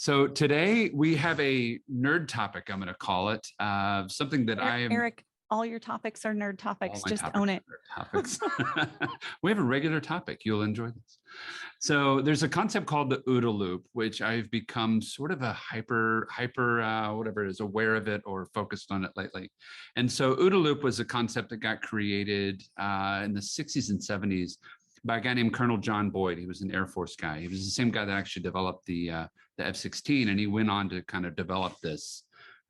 So today we have a nerd topic, I'm going to call it, something that I am... Eric, all your topics are nerd topics. Just own it. Topics. We have a regular topic. You'll enjoy this. So there's a concept called the OODA loop, which I've become sort of a hyper, whatever it is, aware of it or focused on it lately. And so OODA loop was a concept that got created in the 60s and 70s by a guy named Colonel John Boyd. He was an Air Force guy. He was the same guy that actually developed the F-16, and he went on to kind of develop this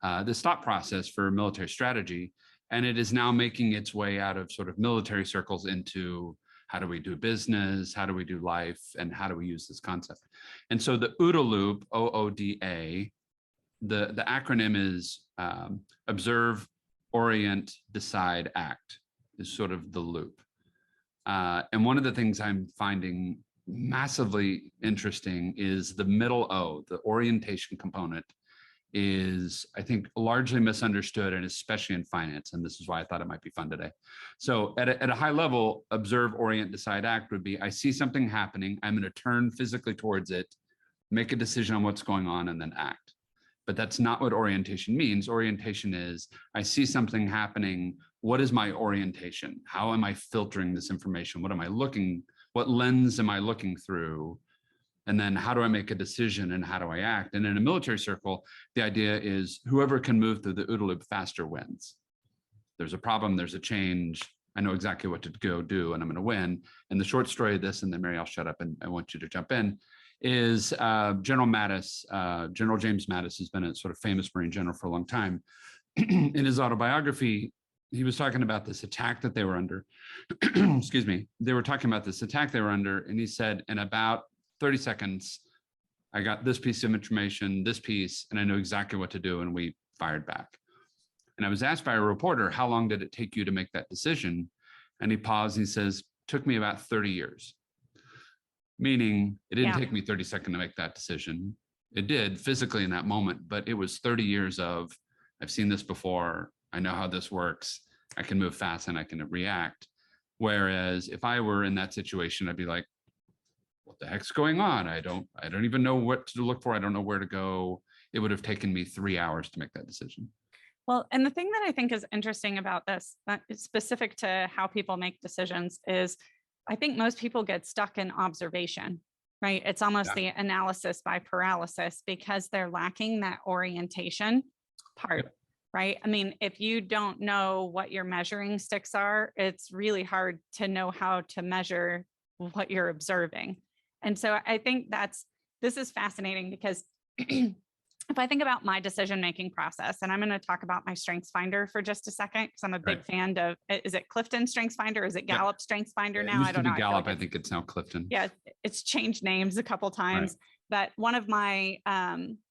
thought process for military strategy. And it is now making its way out of sort of military circles into how do we do business, how do we do life, and how do we use this concept. And so the OODA loop, OODA, the acronym is observe, orient, decide, act, is sort of the loop. And one of the things I'm finding massively interesting is the middle O, the orientation component, is, I think, largely misunderstood, and especially in finance. And this is why I thought it might be fun today. So at a high level, observe, orient, decide, act would be, I see something happening, I'm going to turn physically towards it, make a decision on what's going on, and then act. But that's not what orientation means. Orientation is, I see something happening, what is my orientation? How am I filtering this information? What am I looking, what lens am I looking through? And then how do I make a decision and how do I act? And in a military circle, the idea is whoever can move through the OODA loop faster wins. There's a problem, there's a change. I know exactly what to go do and I'm going to win. And the short story of this, and then Mary, I'll shut up and I want you to jump in, is General Mattis, General James Mattis has been a sort of famous Marine general for a long time. In his autobiography, he was talking about this attack that they were under. Excuse me. They were talking about this attack they were under. And he said, in about 30 seconds, I got this piece of information, this piece, and I knew exactly what to do, and we fired back. And I was asked by a reporter, how long did it take you to make that decision? And he paused and he says, took me about 30 years. Meaning it didn't take me 30 seconds to make that decision. It did physically in that moment, but it was 30 years of, I've seen this before, I know how this works, I can move fast and I can react. Whereas if I were in that situation, I'd be like, what the heck's going on? I don't even know what to look for. I don't know where to go. It would have taken me 3 hours to make that decision. Well, and the thing that I think is interesting about this, specific to how people make decisions, is I think most people get stuck in observation, right? It's almost the analysis by paralysis because they're lacking that orientation part, right? I mean, if you don't know what your measuring sticks are, it's really hard to know how to measure what you're observing. And so I think this is fascinating because if I think about my decision-making process, and I'm going to talk about my Strengths Finder for just a second, because I'm a big fan of, is it Clifton Strengths Finder? Is it Gallup Strengths Finder now? I don't know. Gallup, I think it's now Clifton. Yeah, it's changed names a couple times, but one of my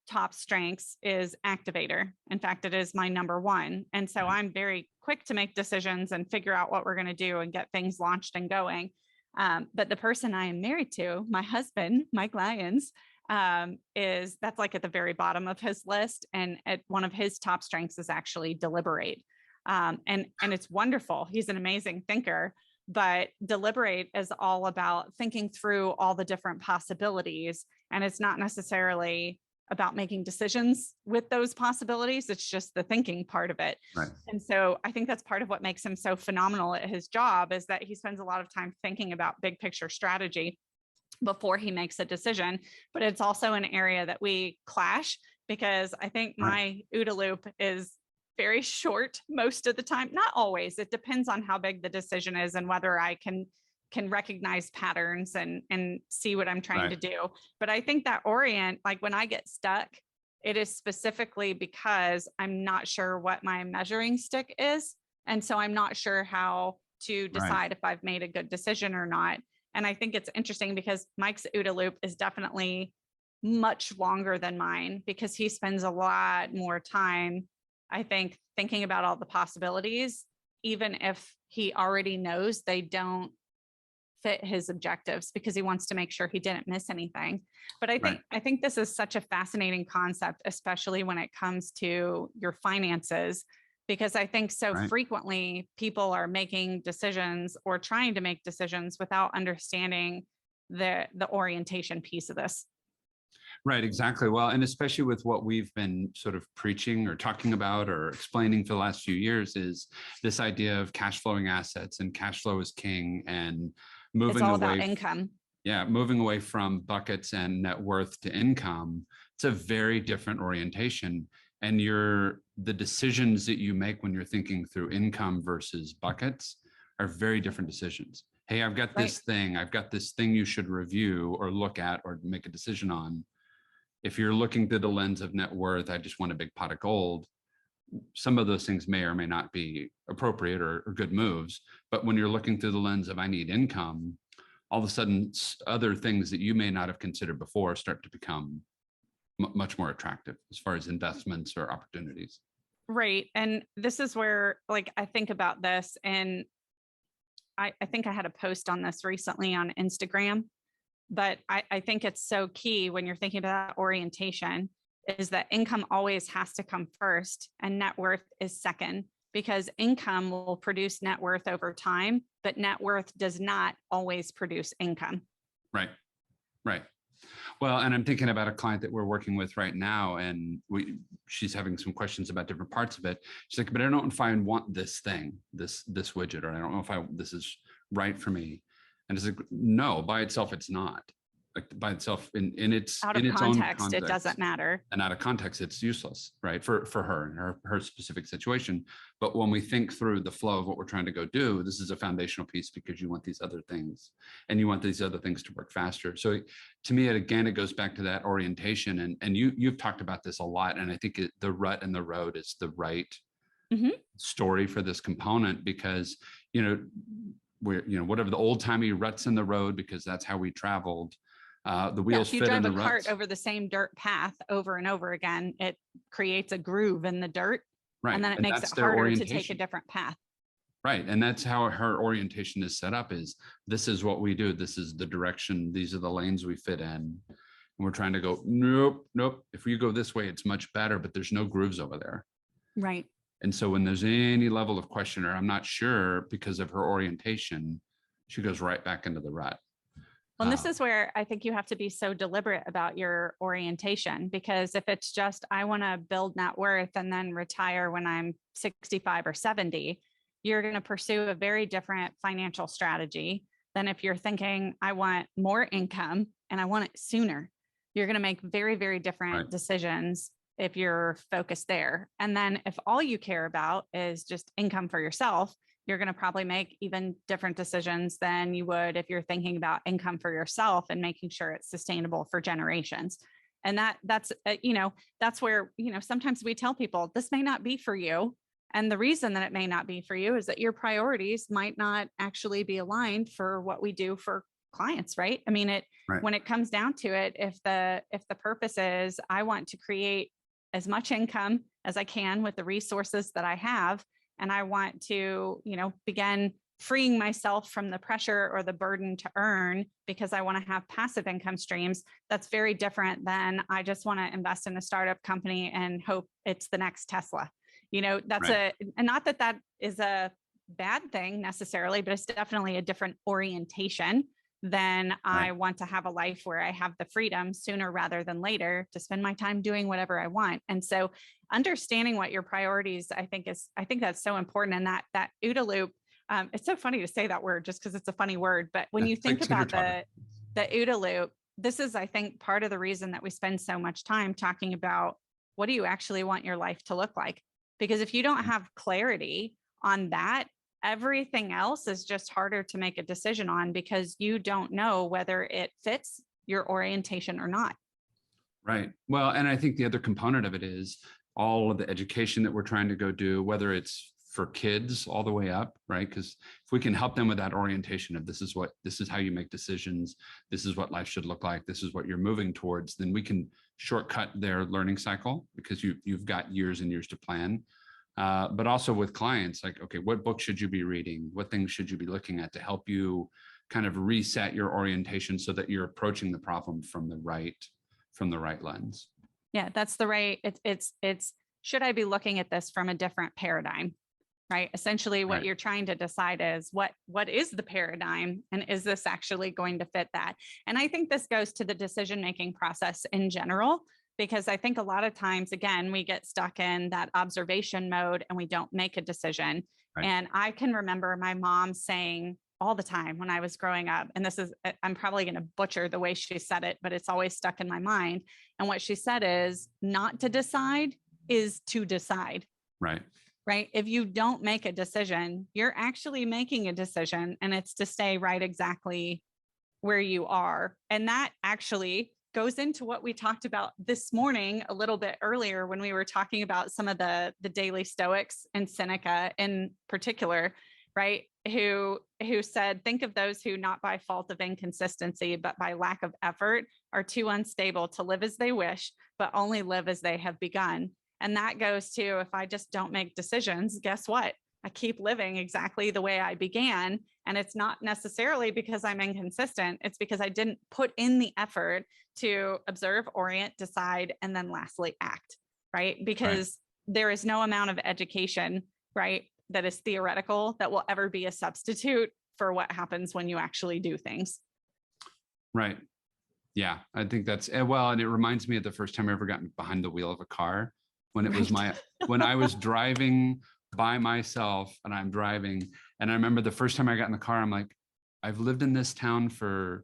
top strengths is activator. In fact, it is my number one. And so I'm very quick to make decisions and figure out what we're going to do and get things launched and going. But the person I am married to, my husband, Mike Lyons, that's like at the very bottom of his list. And one of his top strengths is actually deliberate. And it's wonderful. He's an amazing thinker, but deliberate is all about thinking through all the different possibilities. And it's not necessarily about making decisions with those possibilities. It's just the thinking part of it. Right. And so I think that's part of what makes him so phenomenal at his job, is that he spends a lot of time thinking about big picture strategy before he makes a decision. But it's also an area that we clash, because I think my OODA loop is very short most of the time. Not always. It depends on how big the decision is and whether I can recognize patterns and see what I'm trying to do. But I think that orient, like when I get stuck, it is specifically because I'm not sure what my measuring stick is. And so I'm not sure how to decide if I've made a good decision or not. And I think it's interesting because Mike's OODA loop is definitely much longer than mine, because he spends a lot more time, I think, thinking about all the possibilities, even if he already knows they don't fit his objectives, because he wants to make sure he didn't miss anything. But I think this is such a fascinating concept, especially when it comes to your finances, because I think so frequently people are making decisions or trying to make decisions without understanding the orientation piece of this. Right, exactly. Well, and especially with what we've been sort of preaching or talking about or explaining for the last few years is this idea of cash flowing assets and cash flow is king and It's moving all about away. income. Yeah, moving away from buckets and net worth to income. It's a very different orientation. And the decisions that you make when you're thinking through income versus buckets are very different decisions. Hey, I've got this thing, I've got this thing you should review or look at or make a decision on. If you're looking through the lens of net worth, I just want a big pot of gold. Some of those things may or may not be appropriate or good moves. But when you're looking through the lens of I need income, all of a sudden other things that you may not have considered before start to become much more attractive as far as investments or opportunities. Right. And this is where, like, I think about this, and I think I had a post on this recently on Instagram, but I think it's so key when you're thinking about orientation is that income always has to come first and net worth is second, because income will produce net worth over time, but net worth does not always produce income. Right. Right. Well, and I'm thinking about a client that we're working with right now, and she's having some questions about different parts of it. She's like, but I don't know if I want this thing, this widget, or I don't know if this is right for me. And it's like, no, by itself, it's not. Like by itself, in its Out of its own context, it doesn't matter. And out of context, it's useless, right? For her and her specific situation. But when we think through the flow of what we're trying to go do, this is a foundational piece because you want these other things, and you want these other things to work faster. So to me, it goes back to that orientation. And you've talked about this a lot, and I think the rut and the road is the right story for this component, because whatever the old timey ruts in the road, because that's how we traveled. The wheels if you fit drive in the a cart ruts. over the same dirt path over and over again, it creates a groove in the dirt, right? And then it makes it harder to take a different path. Right. And that's how her orientation is set up, is this is what we do. This is the direction. These are the lanes we fit in. And we're trying to go, nope. If you go this way, it's much better, but there's no grooves over there. Right. And so when there's any level of question, or I'm not sure, because of her orientation, she goes right back into the rut. Well, this is where I think you have to be so deliberate about your orientation, because if it's just, I want to build net worth and then retire when I'm 65 or 70, you're going to pursue a very different financial strategy than if you're thinking, I want more income and I want it sooner. You're going to make very, very different decisions if you're focused there. And then if all you care about is just income for yourself, you're going to probably make even different decisions than you would if you're thinking about income for yourself and making sure it's sustainable for generations. And that's where, sometimes we tell people this may not be for you. And the reason that it may not be for you is that your priorities might not actually be aligned for what we do for clients, right? I mean, when it comes down to it, if the purpose is I want to create as much income as I can with the resources that I have, and I want to, begin freeing myself from the pressure or the burden to earn because I want to have passive income streams, that's very different than I just want to invest in a startup company and hope it's the next Tesla. That's and not that is a bad thing necessarily, but it's definitely a different orientation than I want to have a life where I have the freedom sooner rather than later to spend my time doing whatever I want. And so understanding what your priorities, I think that's so important. And that OODA loop, it's so funny to say that word just because it's a funny word, but when you think about the OODA loop, this is, I think, part of the reason that we spend so much time talking about what do you actually want your life to look like? Because if you don't have clarity on that, everything else is just harder to make a decision on because you don't know whether it fits your orientation or not. Right. Well, and I think the other component of it is all of the education that we're trying to go do, whether it's for kids all the way up, right? Because if we can help them with that orientation of this is how you make decisions, this is what life should look like, this is what you're moving towards, then we can shortcut their learning cycle because you've got years and years to plan. But also with clients, like, okay, what book should you be reading? What things should you be looking at to help you kind of reset your orientation so that you're approaching the problem from the right lens? Yeah, that's the right. It's should I be looking at this from a different paradigm right? Essentially what Right. you're trying to decide is what is the paradigm, and is this actually going to fit that? And I think this goes to the decision-making process in general, because I think a lot of times, again, we get stuck in that observation mode and we don't make a decision. Right. And I can remember my mom saying all the time when I was growing up, and this is, I'm probably going to butcher the way she said it, but it's always stuck in my mind. And what she said is, not to decide is to decide. Right. Right? If you don't make a decision, you're actually making a decision, and it's to stay right exactly where you are. And that actually goes into what we talked about this morning a little bit earlier when we were talking about some of the daily Stoics and Seneca in particular, right? Who said, think of those who, not by fault of inconsistency, but by lack of effort, are too unstable to live as they wish, but only live as they have begun. And that goes to, if I just don't make decisions, guess what? I keep living exactly the way I began. And it's not necessarily because I'm inconsistent. It's because I didn't put in the effort to observe, orient, decide, and then lastly act, right? Because there is no amount of education, right, that is theoretical that will ever be a substitute for what happens when you actually do things. Right. Yeah, I think that's well, and it reminds me of the first time I ever got behind the wheel of a car, when it was when I was driving by myself, and I'm driving, and I remember the first time I got in the car, I'm like, I've lived in this town for,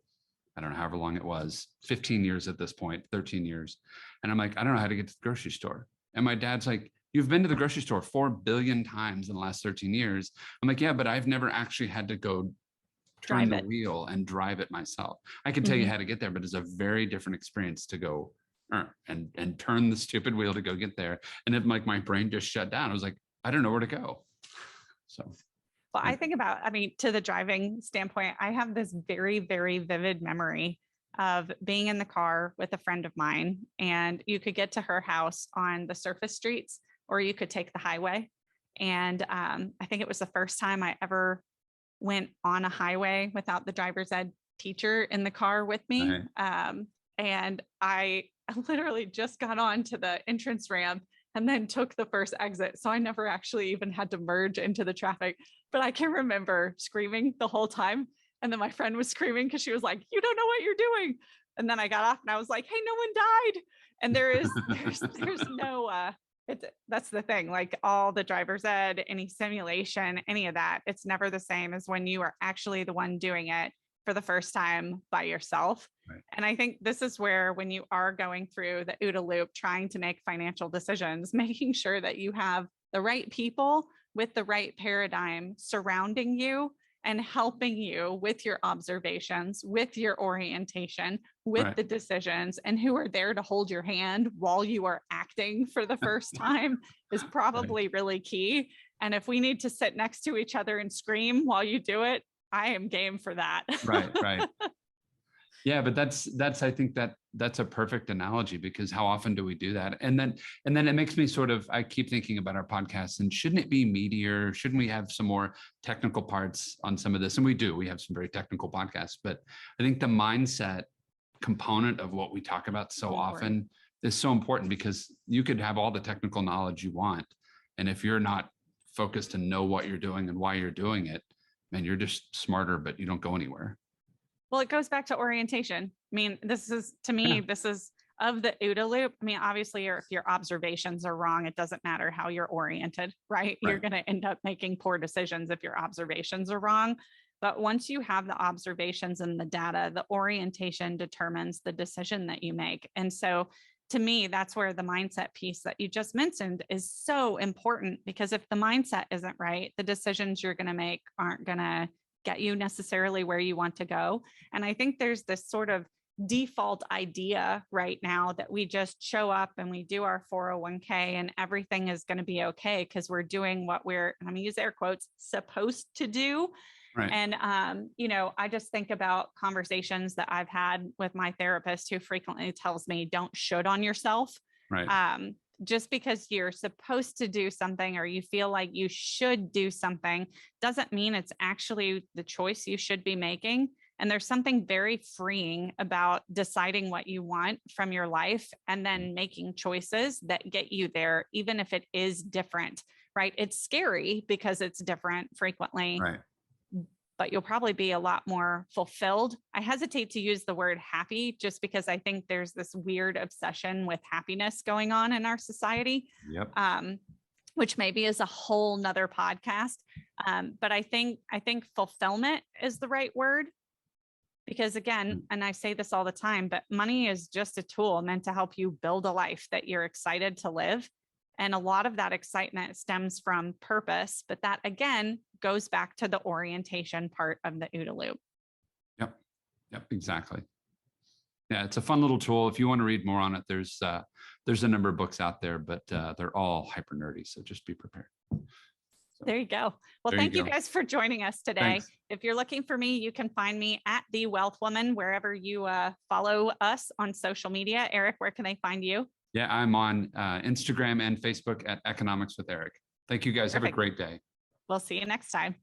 I don't know, however long it was, 15 years at this point, 13 years. And I'm like, I don't know how to get to the grocery store. And my dad's like, you've been to the grocery store 4 billion times in the last 13 years. I'm like, yeah, but I've never actually had to go turn the wheel and drive it myself. I can tell you how to get there, but it's a very different experience to go and turn the stupid wheel to go get there. And it, like, my brain just shut down. I was like, I don't know where to go. So, well, I think about, I mean, to the driving standpoint, I have this very, very vivid memory of being in the car with a friend of mine, and you could get to her house on the surface streets, or you could take the highway. And I think it was the first time I ever went on a highway without the driver's ed teacher in the car with me. And I literally just got on to the entrance ramp and then took the first exit. So I never actually even had to merge into the traffic. But I can remember screaming the whole time. And then my friend was screaming because she was like, you don't know what you're doing. And then I got off and I was like, hey, no one died. And there's no, that's the thing, like all the driver's ed, any simulation, any of that, it's never the same as when you are actually the one doing it for the first time by yourself. Right. And I think this is where, when you are going through the OODA loop, trying to make financial decisions, making sure that you have the right people with the right paradigm surrounding you and helping you with your observations, with your orientation, with the decisions, and who are there to hold your hand while you are acting for the first time is probably really key. And if we need to sit next to each other and scream while you do it, I am game for that. Right. Yeah, but that's I think that's a perfect analogy, because how often do we do that? And then it makes me sort of, I keep thinking about our podcast, and shouldn't it be meatier? Shouldn't we have some more technical parts on some of this? And we have some very technical podcasts, but I think the mindset component of what we talk about so often is so important, because you could have all the technical knowledge you want, and if you're not focused to know what you're doing and why you're doing it, man, you're just smarter, but you don't go anywhere. Well, it goes back to orientation. I mean, this is, to me, this is of the OODA loop. I mean, obviously, if your observations are wrong, it doesn't matter how you're oriented, right? You're going to end up making poor decisions if your observations are wrong. But once you have the observations and the data, the orientation determines the decision that you make. And so to me, that's where the mindset piece that you just mentioned is so important, because if the mindset isn't right, the decisions you're going to make aren't going to get you necessarily where you want to go. And I think there's this sort of default idea right now that we just show up and we do our 401k and everything is going to be okay because we're doing what we're, I'm going to use air quotes, supposed to do. Right. And, you know, I just think about conversations that I've had with my therapist, who frequently tells me, don't should on yourself. Right. Just because you're supposed to do something or you feel like you should do something doesn't mean it's actually the choice you should be making. And there's something very freeing about deciding what you want from your life and then making choices that get you there, even if it is different, right? It's scary because it's different frequently, Right. but you'll probably be a lot more fulfilled. I hesitate to use the word happy just because I think there's this weird obsession with happiness going on in our society, Yep. which maybe is a whole nother podcast. But I think fulfillment is the right word, because again, and I say this all the time, but money is just a tool meant to help you build a life that you're excited to live. And a lot of that excitement stems from purpose, but that again goes back to the orientation part of the OODA loop. Yep. Yep. Exactly. Yeah, it's a fun little tool. If you want to read more on it, there's a number of books out there, but they're all hyper nerdy. So just be prepared. So, there you go. Well, thank you guys for joining us today. Thanks. If you're looking for me, you can find me at The Wealth Woman, wherever you follow us on social media. Eric, where can they find you? Yeah, I'm on Instagram and Facebook at Economics with Eric. Thank you guys. Perfect. Have a great day. We'll see you next time.